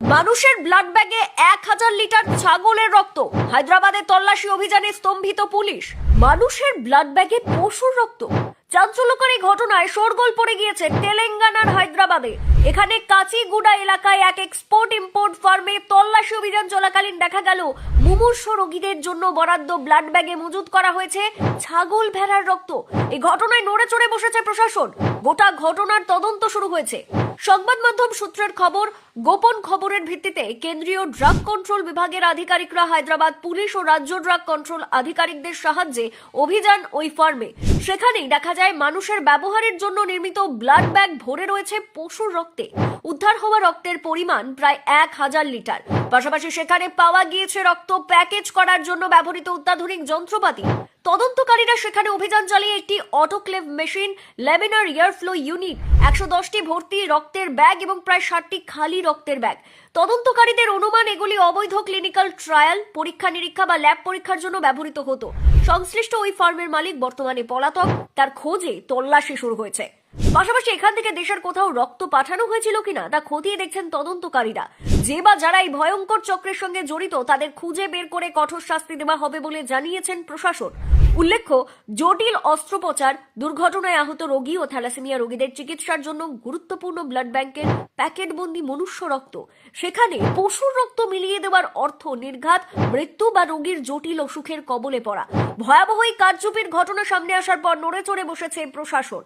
মানুষের ব্লাড ব্যাগে 1000 লিটার ছাগলের রক্ত। হায়দ্রাবাদে তল্লাশি অভিযানে স্তম্ভিত পুলিশ। মানুষের ব্লাড ব্যাগে পশুর রক্ত। চাঞ্চল্যকর এই ঘটনায় শোরগোল পড়ে গিয়েছে তেলেঙ্গানার হায়দ্রাবাদে। এখানে কাচিগুডা এলাকায় এক এক্সপোর্ট ইম্পোর্ট ফার্মে তল্লাশি অভিযান চলাকালীন দেখা গেল মুমূর্ষ রোগীদের জন্য বরাদ্দ ব্লাড ব্যাগে মজুত করা হয়েছে ছাগল ভেড়ার রক্ত। এই ঘটনায় নড়ে চড়ে বসেছে প্রশাসন। গোটা ঘটনার তদন্ত শুরু হয়েছে। সংবাদ মাধ্যম সূত্রের খবর, গোপন খবরের ভিত্তিতে কেন্দ্রীয় ড্রাগ কন্ট্রোল বিভাগের আধিকারিকরা হায়দ্রাবাদ পুলিশ ও রাজ্য ড্রাগ কন্ট্রোল আধিকারিকদের সাহায্যে অভিযান ওই ফার্মে। সেখানেই দেখা যায় মানুষের ব্যবহারের জন্য নির্মিত ব্লাড ব্যাগ ভরে রয়েছে পশুর রক্তে। উদ্ধার হওয়া রক্তের পরিমাণ প্রায় 1000 লিটার। পাশাপাশি সেখানে পাওয়া গিয়েছে রক্ত প্যাকেজ করার জন্য ব্যবহৃত অত্যাধুনিক যন্ত্রপাতি। তদন্তকারীরা সেখানে অভিযান চালিয়ে একটি autoclave machine, laminar airflow unit, 110টি ভর্তি রক্তের ব্যাগ এবং প্রায় 60টি খালি রক্তের ব্যাগ। তদন্তকারীদের অনুমান এগুলি অবৈধ ক্লিনিক্যাল ট্রায়াল, পরীক্ষা নিরীক্ষা বা ল্যাব পরীক্ষার জন্য ব্যবহৃত হতো। সংশ্লিষ্ট ওই ফার্মের মালিক বর্তমানে পলাতক। তার খোঁজে তল্লাশি শুরু হয়েছে। পাশাপাশি এখান থেকে দেশের কোথাও রক্ত পাঠানো হয়েছিল কিনা তা খতিয়ে দেখছেন তদন্তকারীরা। যে বা যারা এই ভয়ঙ্কর চক্রের সঙ্গে জড়িত তাদের খুঁজে বের করে কঠোর শাস্তি দেওয়া হবে বলে জানিয়েছেন প্রশাসন। উল্লেখ্য, জটিল অস্ত্রোপচার, দুর্ঘটনায় আহত রোগী ও থ্যালাসেমিয়া রোগীদের চিকিৎসার জন্য গুরুত্বপূর্ণ ব্লাড ব্যাংকের প্যাকেটবন্দি মনুষ্য রক্ত। সেখানে পশুর রক্ত মিলিয়ে দেওয়ার অর্থ নির্ঘাত মৃত্যু বা রোগীর জটিল অসুখের কবলে পড়া। ভয়াবহ এই কারচুপির ঘটনা সামনে আসার পর নড়ে চড়ে বসেছে প্রশাসন।